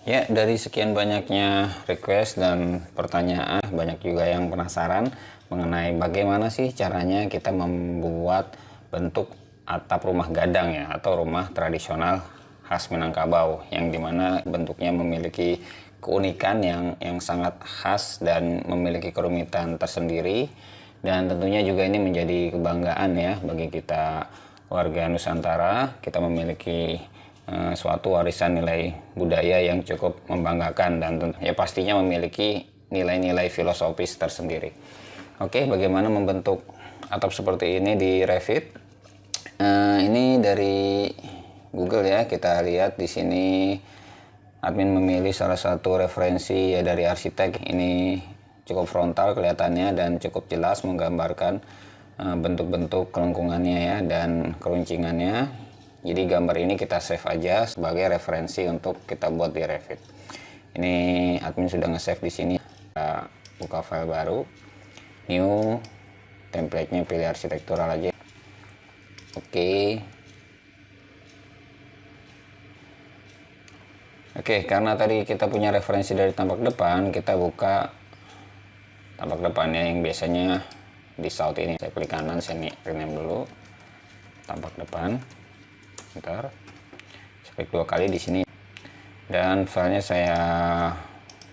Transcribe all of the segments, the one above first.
Ya, dari sekian banyaknya request dan pertanyaan, banyak juga yang penasaran mengenai bagaimana sih caranya kita membuat bentuk atap rumah gadang ya, atau rumah tradisional khas Minangkabau, yang dimana bentuknya memiliki keunikan yang sangat khas dan memiliki kerumitan tersendiri. Dan tentunya juga ini menjadi kebanggaan ya bagi kita warga Nusantara. Kita memiliki suatu warisan nilai budaya yang cukup membanggakan dan ya pastinya memiliki nilai-nilai filosofis tersendiri. Oke, bagaimana membentuk atap seperti ini di Revit? Ini dari Google ya. Kita lihat di sini admin memilih salah satu referensi ya dari arsitek. Ini cukup frontal kelihatannya dan cukup jelas menggambarkan bentuk-bentuk kelengkungannya ya dan keruncingannya. Jadi gambar ini kita save aja sebagai referensi untuk kita buat di Revit. Ini admin sudah nge-save di sini. Kita buka file baru, new, template-nya pilih arsitektural aja. Oke. Oke, karena tadi kita punya referensi dari tampak depan, kita buka tampak depannya yang biasanya di south ini. Saya klik kanan, saya rename dulu tampak depan. Bentar, saya klik 2 kali di sini dan filenya saya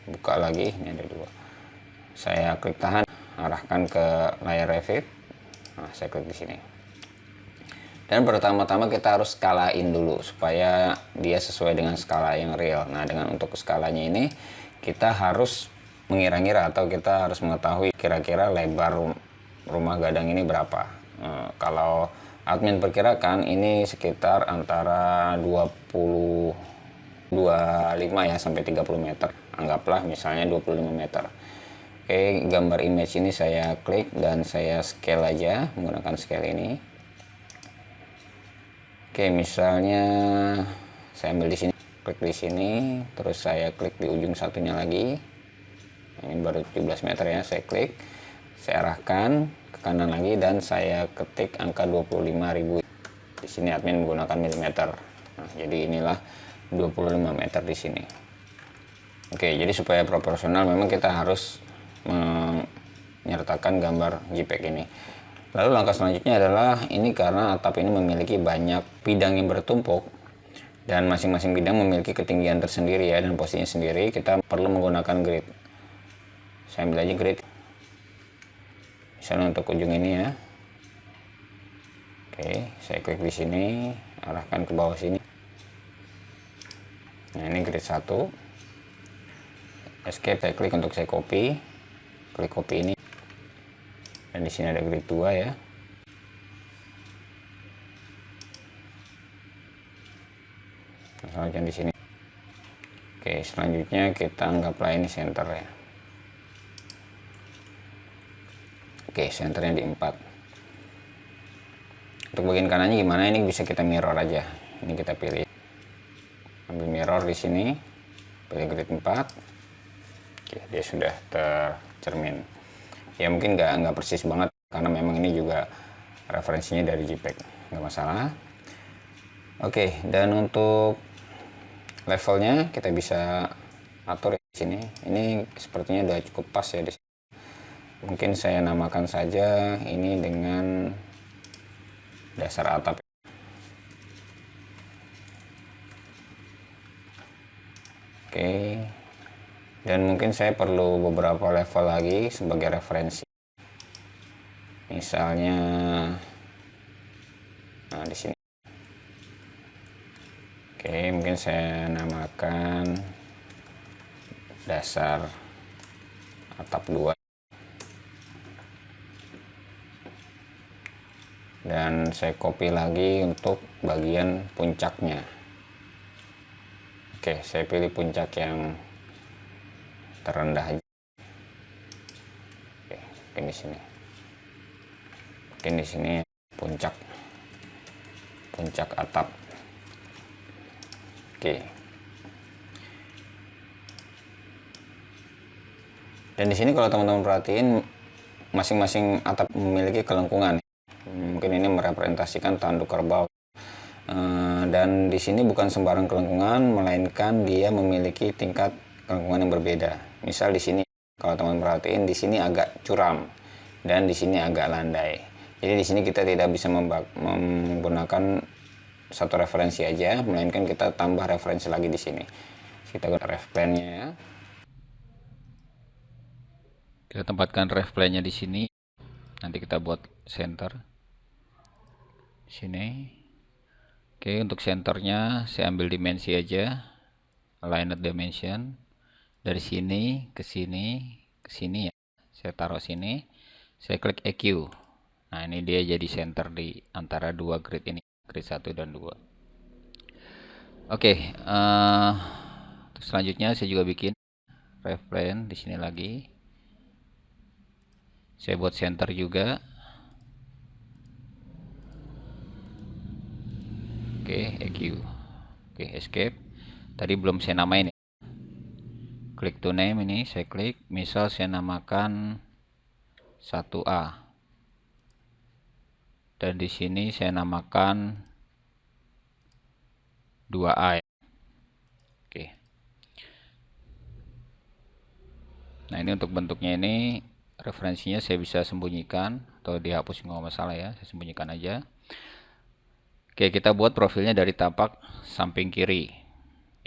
buka lagi. Ini ada 2, saya klik tahan, arahkan ke layar Revit. Nah, saya klik di sini dan pertama-tama kita harus skalain dulu supaya dia sesuai dengan skala yang real. Nah, dengan untuk skalanya ini kita harus mengira-ngira atau kita harus mengetahui kira-kira lebar rumah gadang ini berapa. Kalau admin perkirakan ini sekitar antara 25 ya sampai 30 meter. Anggaplah misalnya 25 meter. Oke, gambar image ini saya klik dan saya scale aja menggunakan scale ini. Oke, misalnya saya ambil di sini, klik di sini, terus saya klik di ujung satunya lagi. Ini baru 17 meter ya, saya klik, saya arahkan ke kanan lagi dan saya ketik angka 25.000. Di sini admin menggunakan milimeter. Nah, jadi inilah 25 meter di sini. Oke, jadi supaya proporsional memang kita harus menyertakan gambar JPEG ini. Lalu langkah selanjutnya adalah ini karena atap ini memiliki banyak bidang yang bertumpuk dan masing-masing bidang memiliki ketinggian tersendiri ya dan posisinya sendiri, kita perlu menggunakan grid. Saya ambil aja grid. Misalnya untuk ujung ini ya. Oke, saya klik di sini, arahkan ke bawah sini. Nah, ini grid 1. Escape, saya klik untuk saya copy. Klik copy ini. Dan di sini ada grid 2 ya. Misalnya di sini. Oke, selanjutnya kita anggaplah ini center ya. Oke, senternya di 4. Untuk bagian kanannya gimana? Ini bisa kita mirror aja. Ini kita pilih. Ambil mirror di sini. Pilih grid 4. Oke, dia sudah tercermin. Ya mungkin nggak persis banget karena memang ini juga referensinya dari JPEG, nggak masalah. Oke, dan untuk levelnya kita bisa atur di sini. Ini sepertinya udah cukup pas ya di sini. Mungkin saya namakan saja ini dengan dasar atap. Oke. Dan mungkin saya perlu beberapa level lagi sebagai referensi. Misalnya nah di sini. Oke, mungkin saya namakan dasar atap 2. Dan saya copy lagi untuk bagian puncaknya. Oke, saya pilih puncak yang terendah aja. Oke, mungkin di sini. Mungkin di sini puncak atap. Oke. Dan di sini kalau teman-teman perhatiin masing-masing atap memiliki kelengkungan. Mungkin ini merepresentasikan tanduk kerbau. Dan di sini bukan sembarang kelengkungan, melainkan dia memiliki tingkat kelengkungan yang berbeda. Misal di sini, kalau teman perhatiin, di sini agak curam dan di sini agak landai. Jadi di sini kita tidak bisa menggunakan satu referensi aja, melainkan kita tambah referensi lagi di sini. Kita gunakan ref plane-nya ya. Kita tempatkan ref plane-nya di sini. Nanti kita buat center sini. Oke, untuk senternya saya ambil dimensi aja, aligned dimension, dari sini ke sini ke sini ya, saya taruh sini, saya klik EQ. Nah, ini dia jadi center di antara dua grid ini, grid 1 dan 2. Oke, selanjutnya saya juga bikin ref plane di sini lagi, saya buat center juga. Oke, EQ. Oke, escape. Tadi belum saya namain ya. Klik to name, ini saya klik, misal saya namakan 1A. Dan di sini saya namakan 2A ya. Oke. Nah, ini untuk bentuknya, ini referensinya saya bisa sembunyikan atau dihapus, nggak masalah ya, saya sembunyikan aja. Oke, kita buat profilnya dari tapak samping kiri,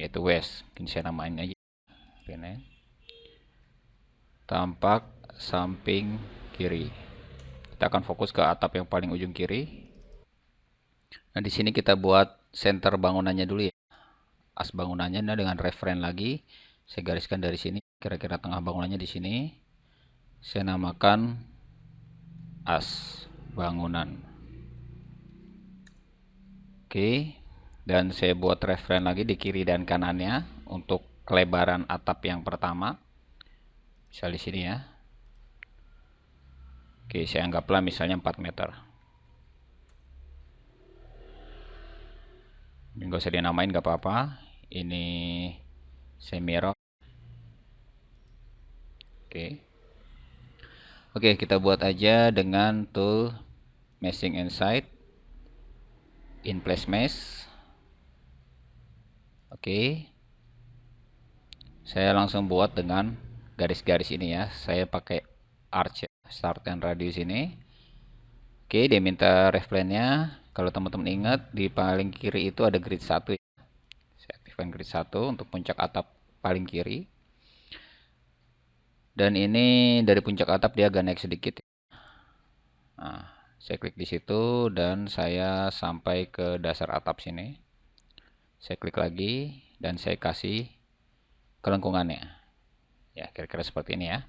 yaitu west. Mungkin saya namain aja ini, tampak samping kiri. Kita akan fokus ke atap yang paling ujung kiri. Nah, di sini kita buat center bangunannya dulu ya. As bangunannya, nah dengan referen lagi, saya gariskan dari sini, kira-kira tengah bangunannya di sini. Saya namakan as bangunan. Oke, dan saya buat referen lagi di kiri dan kanannya untuk kelebaran atap yang pertama. Misal di sini ya. Oke, saya anggaplah misalnya 4 meter. Ini nggak usah dinamain, nggak apa-apa. Ini semi rock. Oke, kita buat aja dengan tool meshing inside, in place mesh. Oke, saya langsung buat dengan garis-garis ini ya. Saya pakai arch start and radius ini. Oke, dia minta ref plane-nya. Kalau teman-teman ingat, di paling kiri itu ada grid 1 ya. Saya aktifkan grid 1 untuk puncak atap paling kiri. Dan ini dari puncak atap dia agak naik sedikit. Nah, saya klik di situ dan saya sampai ke dasar atap sini. Saya klik lagi dan saya kasih kelengkungannya. Ya, kira-kira seperti ini ya.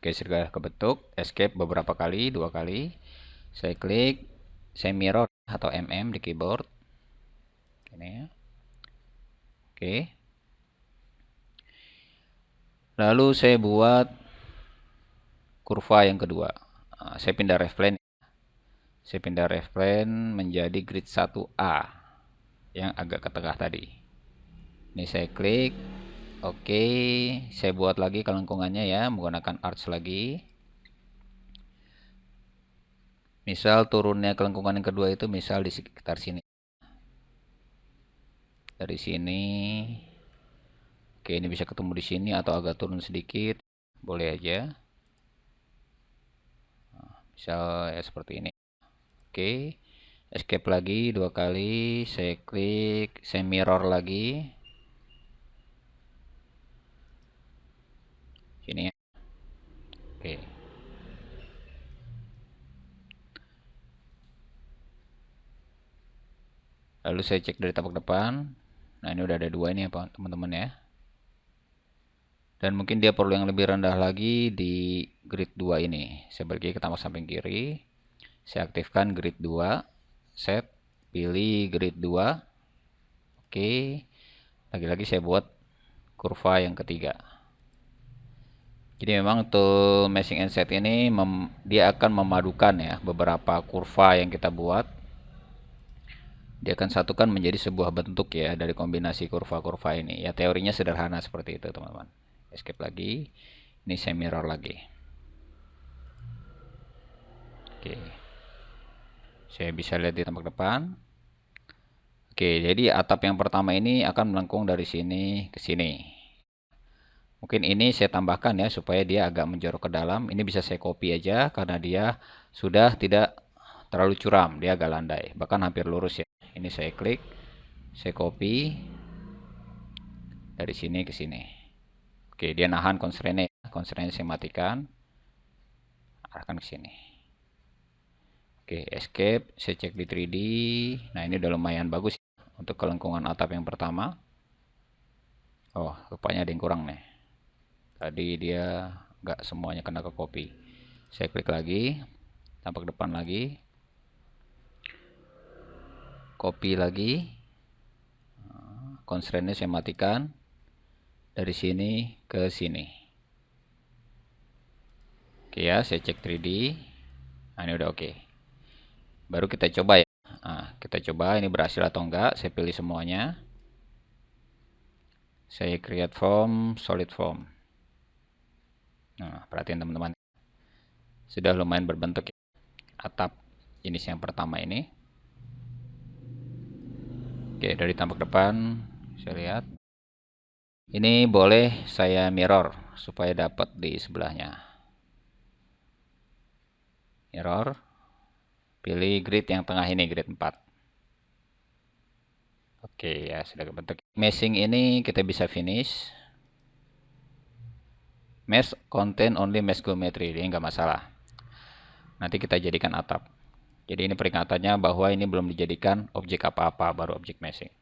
Oke, sudah kebentuk. Escape beberapa kali, 2 kali. Saya klik, saya mirror atau MM di keyboard. Ini ya. Oke. Lalu saya buat kurva yang kedua. Nah, saya pindah ref plane. Saya pindah ref plane menjadi grid 1A yang agak ke tengah tadi. Ini saya klik. Oke, saya buat lagi kelengkungannya ya, menggunakan arch lagi. Misal turunnya kelengkungan yang kedua itu misal di sekitar sini. Dari sini. Oke, ini bisa ketemu di sini atau agak turun sedikit. Boleh aja. Nah, misal ya seperti ini. Oke. Escape lagi 2 kali, saya klik, saya mirror lagi. Sini ya. Oke. Lalu saya cek dari tapak depan. Nah, ini udah ada 2 ini ya teman-teman ya. Dan mungkin dia perlu yang lebih rendah lagi di grid 2 ini. Saya balik ke tapak samping kiri. Saya aktifkan grid 2. Set, pilih grid 2. Oke. Lagi-lagi saya buat kurva yang ketiga. Jadi memang tool meshing and set ini dia akan memadukan ya beberapa kurva yang kita buat. Dia akan satukan menjadi sebuah bentuk ya dari kombinasi kurva-kurva ini. Ya, teorinya sederhana seperti itu teman-teman. Escape lagi. Ini saya mirror lagi. Oke. Saya bisa lihat di tampak depan. Oke, jadi atap yang pertama ini akan melengkung dari sini ke sini. Mungkin ini saya tambahkan ya supaya dia agak menjorok ke dalam. Ini bisa saya copy aja karena dia sudah tidak terlalu curam, dia agak landai, bahkan hampir lurus ya. Ini saya klik, saya copy dari sini ke sini. Oke, dia nahan constraint-nya. Constraint saya matikan, arahkan ke sini. Oke, escape, saya cek di 3D. Nah, ini udah lumayan bagus ya, untuk kelengkungan atap yang pertama. Oh, rupanya ada yang kurang nih. Tadi dia nggak semuanya kena ke copy. Saya klik lagi, tampak depan lagi, copy lagi, constraint-nya saya matikan dari sini ke sini. Oke ya, saya cek 3D. Nah, ini udah oke. Baru kita coba ya. Nah, kita coba ini berhasil atau enggak. Saya pilih semuanya. Saya create form, solid form. Nah, perhatian teman-teman, sudah lumayan berbentuk ya, atap jenis yang pertama ini. Oke, dari tampak depan saya lihat. Ini boleh saya mirror supaya dapat di sebelahnya. Mirror. Pilih grid yang tengah ini, grid 4. Oke ya, sudah kebentuk. Meshing ini kita bisa finish. Mesh contain only mesh geometry, ini nggak masalah. Nanti kita jadikan atap. Jadi ini peringatannya bahwa ini belum dijadikan objek apa-apa, baru objek meshing.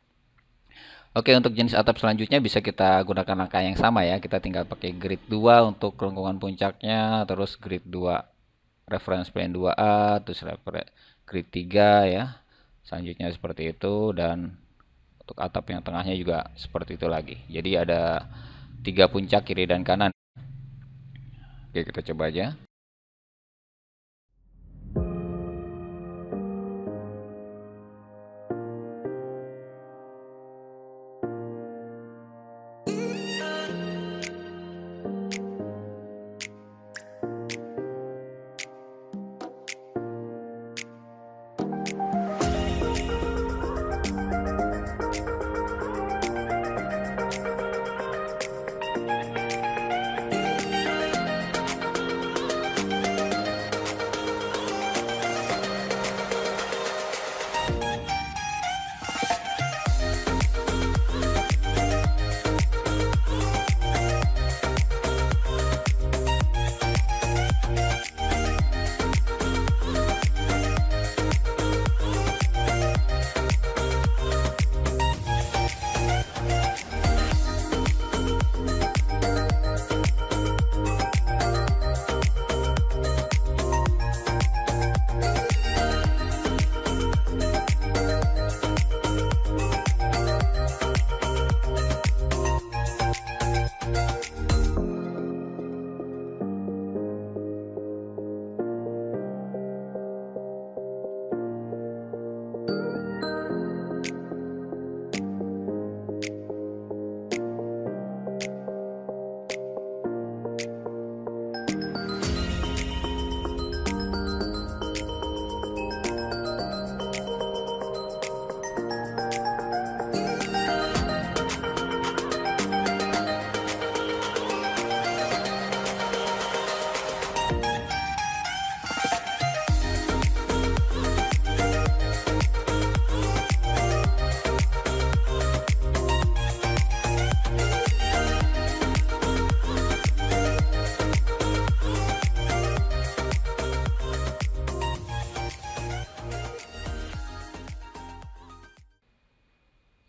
Oke, untuk jenis atap selanjutnya bisa kita gunakan langkah yang sama ya. Kita tinggal pakai grid 2 untuk kelengkungan puncaknya, terus grid 2 reference plane 2A, terus grid 3 ya. Selanjutnya seperti itu, dan untuk atap yang tengahnya juga seperti itu lagi. Jadi ada 3 puncak kiri dan kanan. Oke, kita coba aja.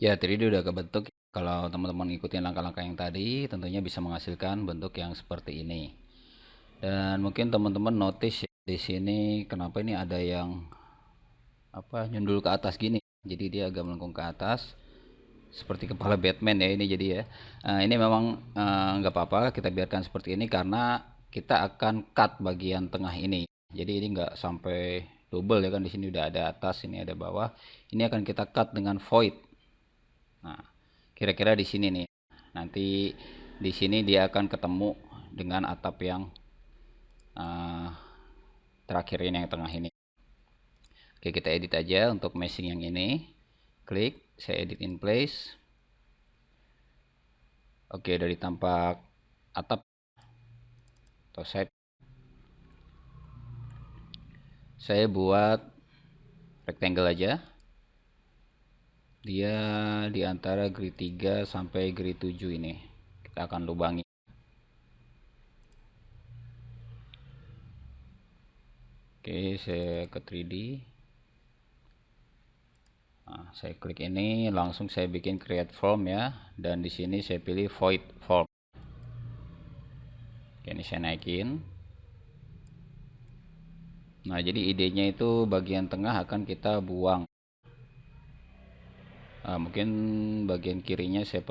Ya, 3D udah kebentuk. Kalau teman-teman ikutin langkah-langkah yang tadi, tentunya bisa menghasilkan bentuk yang seperti ini. Dan mungkin teman-teman notice ya, di sini kenapa ini ada yang nyundul ke atas gini. Jadi dia agak melengkung ke atas, seperti kepala Batman ya ini jadi ya. Ini memang nggak apa-apa, kita biarkan seperti ini karena kita akan cut bagian tengah ini. Jadi ini nggak sampai double ya kan, di sini udah ada atas, ini ada bawah. Ini akan kita cut dengan void. Nah, kira-kira di sini nih. Nanti di sini dia akan ketemu dengan atap yang terakhir ini, yang tengah ini. Oke, kita edit aja untuk meshing yang ini. Klik, saya edit in place. Oke, dari tampak atap atau side, saya buat rectangle aja. Dia di antara grid 3 sampai grid 7 ini. Kita akan lubangi. Oke, saya ke 3D. Nah, saya klik ini, langsung saya bikin create form ya. Dan di sini saya pilih void form. Oke, ini saya naikin. Nah, jadi idenya itu bagian tengah akan kita buang. Nah, mungkin bagian kirinya saya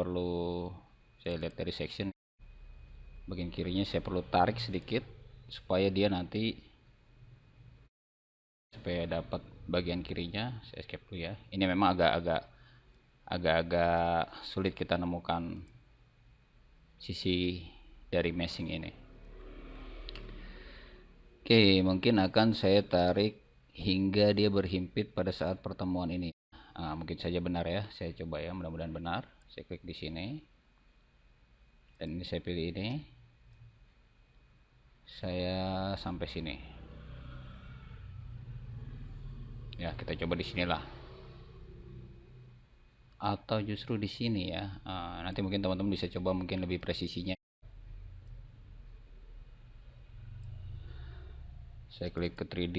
lihat dari section. Bagian kirinya saya perlu tarik sedikit supaya dia nanti, supaya dapat bagian kirinya. Saya escape dulu ya. Ini memang agak-agak sulit kita nemukan sisi dari meshing ini. Oke, mungkin akan saya tarik hingga dia berhimpit pada saat pertemuan ini. Nah, mungkin saja benar ya. Saya coba ya, mudah-mudahan benar. Saya klik di sini. Dan ini saya pilih ini. Saya sampai sini. Ya, kita coba di sinilah. Atau justru di sini ya. Nanti mungkin teman-teman bisa coba mungkin lebih presisinya. Saya klik ke 3D.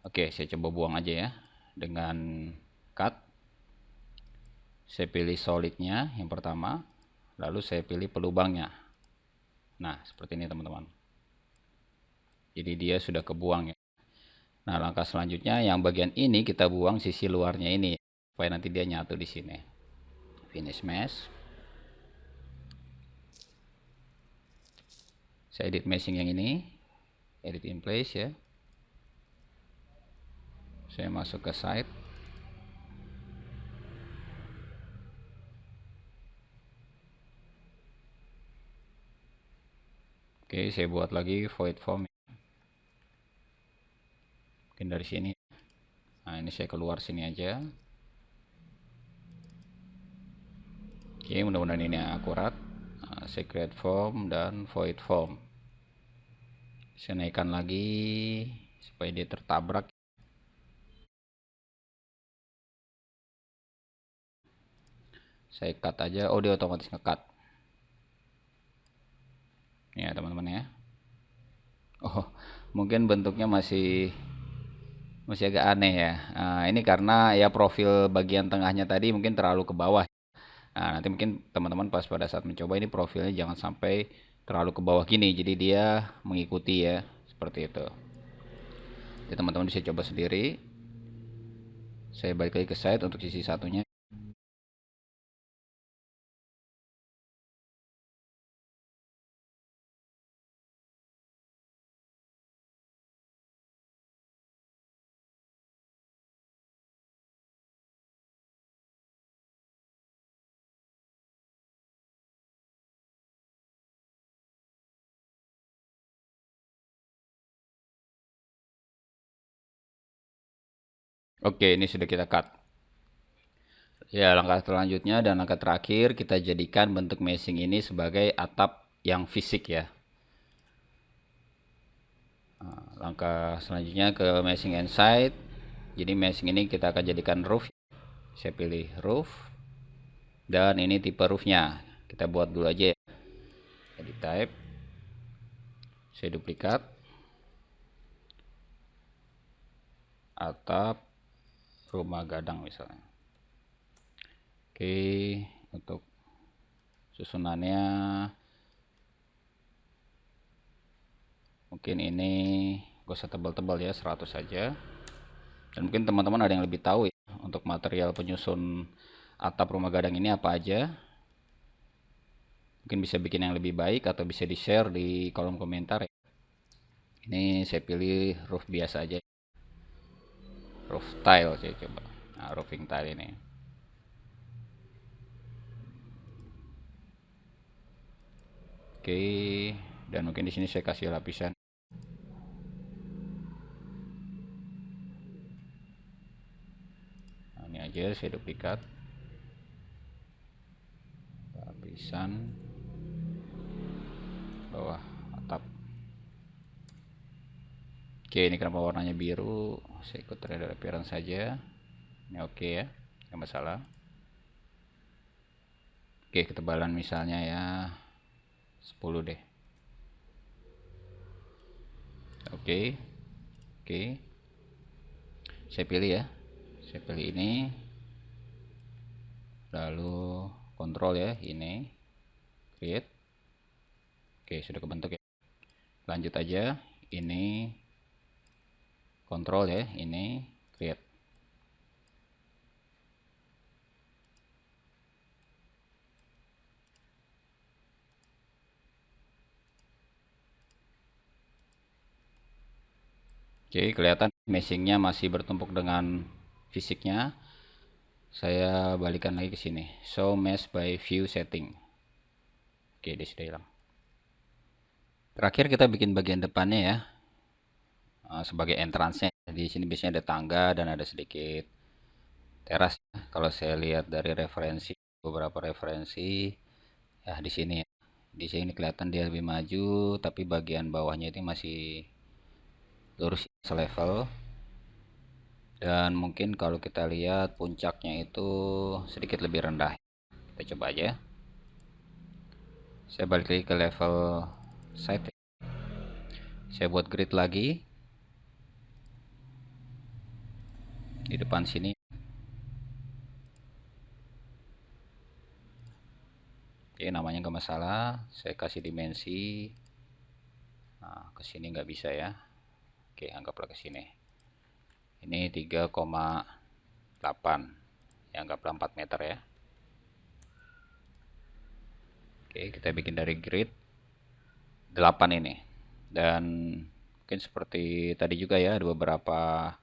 Oke, saya coba buang aja ya dengan cut. Saya pilih solidnya yang pertama, lalu saya pilih pelubangnya. Nah, seperti ini teman-teman. Jadi dia sudah kebuang ya. Nah, langkah selanjutnya yang bagian ini kita buang sisi luarnya ini supaya nanti dia nyatu di sini. Finish mesh. Saya edit meshing yang ini, edit in place ya. Saya masuk ke side. Oke, saya buat lagi void form. Mungkin dari sini. Nah, ini saya keluar sini aja. Oke, mudah-mudahan ini akurat. Nah, saya create form dan void form. Saya naikkan lagi supaya dia tertabrak. Saya cut aja. Oh, dia otomatis nge-cut. Ya, teman-teman ya. Oh, mungkin bentuknya masih agak aneh ya. Nah, ini karena ya profil bagian tengahnya tadi mungkin terlalu ke bawah. Nah, nanti mungkin teman-teman pas pada saat mencoba ini profilnya jangan sampai terlalu ke bawah gini. Jadi dia mengikuti ya, seperti itu. Jadi teman-teman bisa coba sendiri. Saya balik lagi ke side untuk sisi satunya. Oke, ini sudah kita cut. Ya, langkah selanjutnya dan langkah terakhir kita jadikan bentuk meshing ini sebagai atap yang fisik ya. Nah, langkah selanjutnya ke meshing inside. Jadi meshing ini kita akan jadikan roof. Saya pilih roof. Dan ini tipe roofnya. Kita buat dulu aja ya. Edit type. Saya duplikat. Atap rumah gadang misalnya. Oke, untuk susunannya mungkin ini gak usah tebal-tebal ya, 100 saja. Dan mungkin teman-teman ada yang lebih tahu ya untuk material penyusun atap rumah gadang ini apa aja. Mungkin bisa bikin yang lebih baik atau bisa di share di kolom komentar ya. Ini saya pilih roof biasa aja, roof tile saya coba. Nah, roofing tile ini. Oke, dan mungkin di sini saya kasih lapisan. aja, saya duplikat lapisan bawah atap. Oke, ini kenapa warnanya biru, saya ikut render appearance saja. Ini oke ya, nggak masalah. Oke, ketebalan misalnya ya 10 deh. Oke, oke, saya pilih ya, saya pilih ini, lalu kontrol ya, ini create. Oke, sudah kebentuk ya. Lanjut aja, ini kontrol ya, ini create. Oke, kelihatan meshingnya masih bertumpuk dengan fisiknya. Saya balikan lagi ke sini, show mesh by view setting. Oke, dia sudah hilang. Terakhir kita bikin bagian depannya ya, sebagai entrance-nya. Di sini biasanya ada tangga dan ada sedikit teras. Kalau saya lihat dari referensi, beberapa referensi ya di sini ya. Di sini kelihatan dia lebih maju, tapi bagian bawahnya itu masih lurus selevel. Dan mungkin kalau kita lihat puncaknya itu sedikit lebih rendah. Kita coba aja. Saya balik lagi ke level site. Saya buat grid lagi di depan sini. Oke, namanya nggak masalah. Saya kasih dimensi. Nah, ke sini nggak bisa ya. Oke, anggaplah ke sini. Ini 3,8. Ya, anggaplah 4 meter ya. Oke, kita bikin dari grid 8 ini. Dan mungkin seperti tadi juga ya, ada beberapa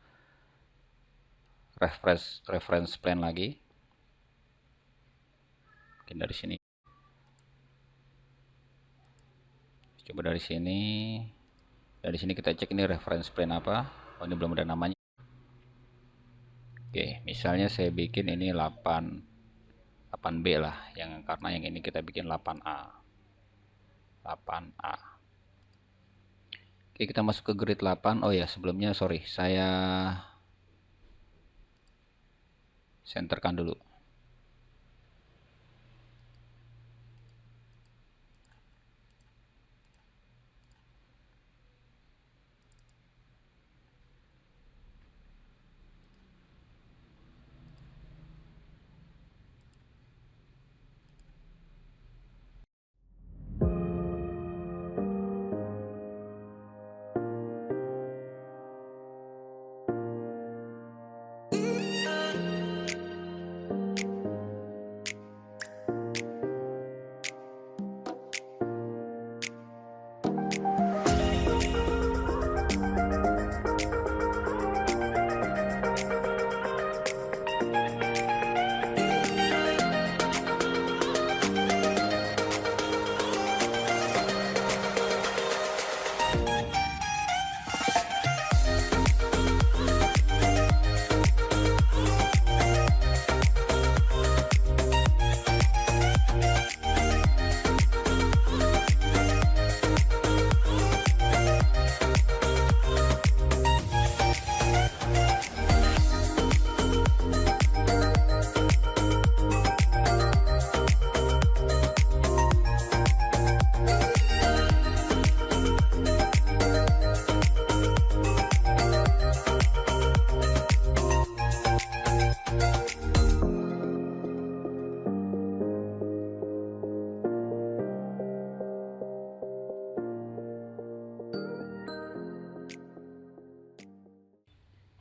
reference plan lagi. Mungkin dari sini. Coba dari sini. Dari sini kita cek ini reference plan apa. Oh, ini belum ada namanya. Oke, misalnya saya bikin ini 8B lah, karena yang ini kita bikin 8A. 8A. Oke, kita masuk ke grid 8. Oh ya, sebelumnya sorry, saya senterkan dulu.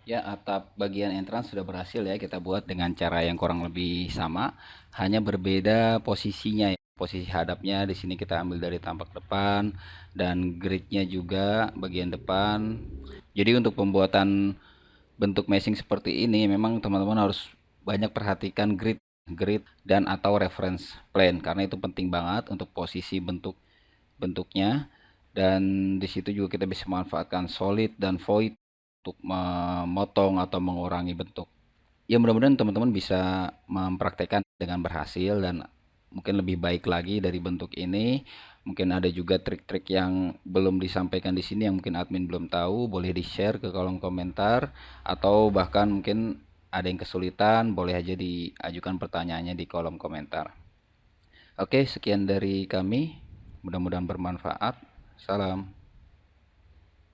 Ya, atap bagian entrance sudah berhasil ya kita buat dengan cara yang kurang lebih sama, hanya berbeda posisinya ya. Posisi hadapnya di sini kita ambil dari tampak depan dan gridnya juga bagian depan. Jadi untuk pembuatan bentuk meshing seperti ini memang teman-teman harus banyak perhatikan grid dan atau reference plane karena itu penting banget untuk posisi bentuknya. Dan di situ juga kita bisa memanfaatkan solid dan void untuk memotong atau mengurangi bentuk. Ya mudah-mudahan teman-teman bisa mempraktekkan dengan berhasil dan mungkin lebih baik lagi dari bentuk ini. Mungkin ada juga trik-trik yang belum disampaikan di sini yang mungkin admin belum tahu, boleh di-share ke kolom komentar atau bahkan mungkin ada yang kesulitan, boleh aja diajukan pertanyaannya di kolom komentar. Oke, sekian dari kami. Mudah-mudahan bermanfaat. Salam.